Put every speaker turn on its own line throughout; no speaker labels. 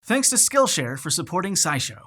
Thanks to Skillshare for supporting SciShow.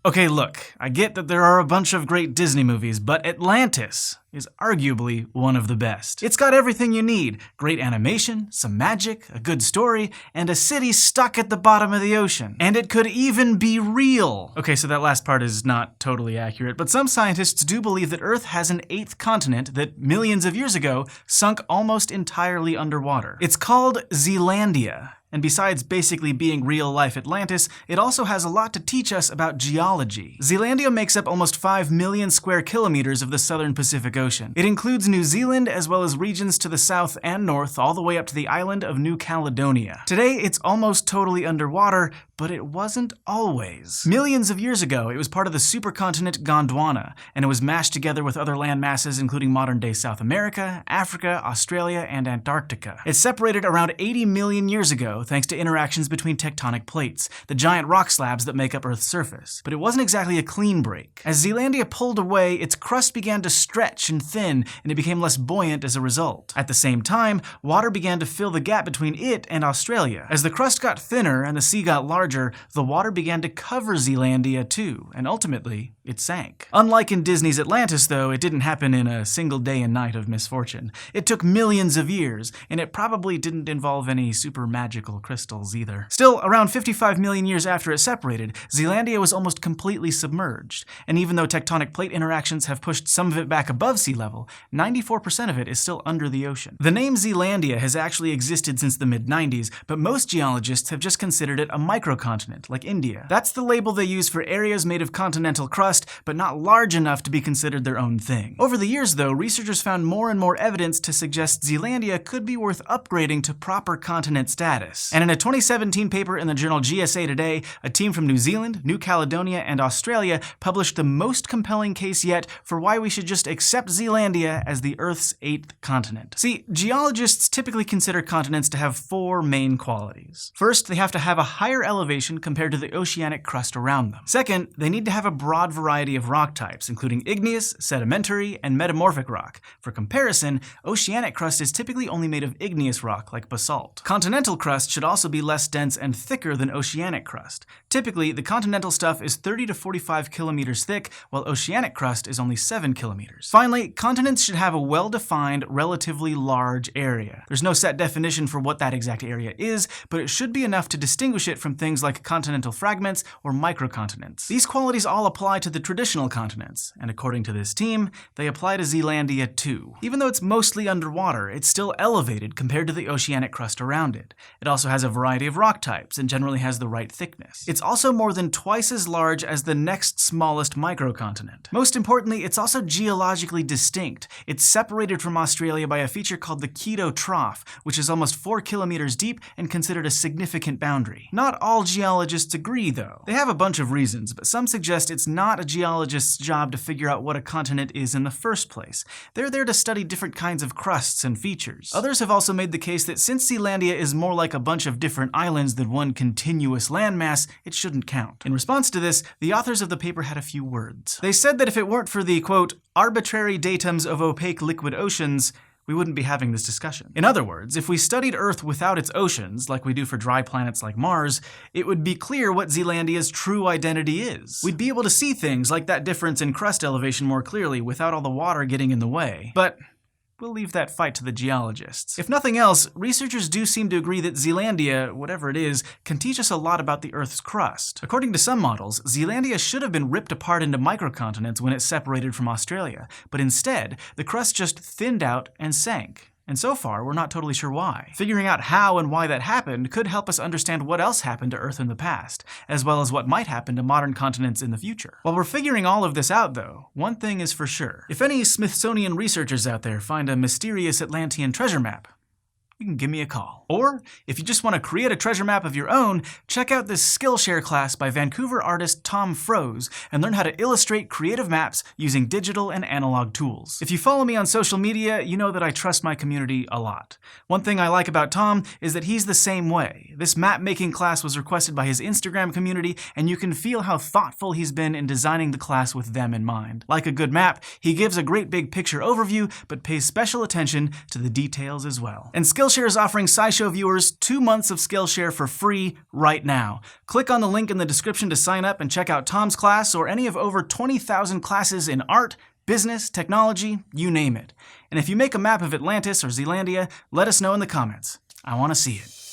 Okay, look, I get that there are a bunch of great Disney movies, but Atlantis is arguably one of the best. It's got everything you need: great animation, some magic, a good story, and a city stuck at the bottom of the ocean. And it could even be real. Okay, so that last part is not totally accurate, but some scientists do believe that Earth has an 8th continent that millions of years ago sunk almost entirely underwater. It's called Zealandia. And besides basically being real-life Atlantis, it also has a lot to teach us about geology. Zealandia makes up almost 5 million square kilometers of the southern Pacific Ocean. It includes New Zealand as well as regions to the south and north, all the way up to the island of New Caledonia. Today, it's almost totally underwater, but it wasn't always. Millions of years ago, it was part of the supercontinent Gondwana, and it was mashed together with other land masses including modern-day South America, Africa, Australia, and Antarctica. It separated around 80 million years ago thanks to interactions between tectonic plates, the giant rock slabs that make up Earth's surface. But it wasn't exactly a clean break. As Zealandia pulled away, its crust began to stretch and thin, and it became less buoyant as a result. At the same time, water began to fill the gap between it and Australia. As the crust got thinner and the sea got larger, the water began to cover Zealandia too, and ultimately, it sank. Unlike in Disney's Atlantis, though, it didn't happen in a single day and night of misfortune. It took millions of years, and it probably didn't involve any super magical crystals either. Still, around 55 million years after it separated, Zealandia was almost completely submerged, and even though tectonic plate interactions have pushed some of it back above sea level, 94% of it is still under the ocean. The name Zealandia has actually existed since the mid-90s, but most geologists have just considered it a microcontinent, like India. That's the label they use for areas made of continental crust, but not large enough to be considered their own thing. Over the years, though, researchers found more and more evidence to suggest Zealandia could be worth upgrading to proper continent status. And in a 2017 paper in the journal GSA Today, a team from New Zealand, New Caledonia, and Australia published the most compelling case yet for why we should just accept Zealandia as the Earth's 8th continent. See, geologists typically consider continents to have 4 main qualities. First, they have to have a higher elevation compared to the oceanic crust around them. Second, they need to have a broad variety of rock types, including igneous, sedimentary, and metamorphic rock. For comparison, oceanic crust is typically only made of igneous rock, like basalt. Continental crust should also be less dense and thicker than oceanic crust. Typically, the continental stuff is 30 to 45 kilometers thick, while oceanic crust is only 7 kilometers. Finally, continents should have a well-defined, relatively large area. There's no set definition for what that exact area is, but it should be enough to distinguish it from things like continental fragments or microcontinents. These qualities all apply to the traditional continents, and according to this team, they apply to Zealandia too. Even though it's mostly underwater, it's still elevated compared to the oceanic crust around it. It also has a variety of rock types and generally has the right thickness. It's also more than twice as large as the next smallest microcontinent. Most importantly, it's also geologically distinct. It's separated from Australia by a feature called the Quito Trough, which is almost 4 kilometers deep and considered a significant boundary. Not all geologists agree, though. They have a bunch of reasons, but some suggest it's not a geologist's job to figure out what a continent is in the first place. They're there to study different kinds of crusts and features. Others have also made the case that since Zealandia is more like a bunch of different islands than one continuous landmass, it shouldn't count. In response to this, the authors of the paper had a few words. They said that if it weren't for the, quote, arbitrary datums of opaque liquid oceans, we wouldn't be having this discussion. In other words, if we studied Earth without its oceans, like we do for dry planets like Mars, it would be clear what Zealandia's true identity is. We'd be able to see things like that difference in crust elevation more clearly without all the water getting in the way. But we'll leave that fight to the geologists. If nothing else, researchers do seem to agree that Zealandia, whatever it is, can teach us a lot about the Earth's crust. According to some models, Zealandia should have been ripped apart into microcontinents when it separated from Australia, but instead, the crust just thinned out and sank. And so far, we're not totally sure why. Figuring out how and why that happened could help us understand what else happened to Earth in the past, as well as what might happen to modern continents in the future. While we're figuring all of this out, though, one thing is for sure. If any Smithsonian researchers out there find a mysterious Atlantean treasure map, you can give me a call. Or, if you just want to create a treasure map of your own, check out this Skillshare class by Vancouver artist Tom Froese and learn how to illustrate creative maps using digital and analog tools. If you follow me on social media, you know that I trust my community a lot. One thing I like about Tom is that he's the same way. This map-making class was requested by his Instagram community, and you can feel how thoughtful he's been in designing the class with them in mind. Like a good map, he gives a great big picture overview, but pays special attention to the details as well. And Skillshare Skillshare is offering SciShow viewers 2 months of Skillshare for free right now. Click on the link in the description to sign up and check out Tom's class or any of over 20,000 classes in art, business, technology, you name it. And if you make a map of Atlantis or Zealandia, let us know in the comments. I want to see it.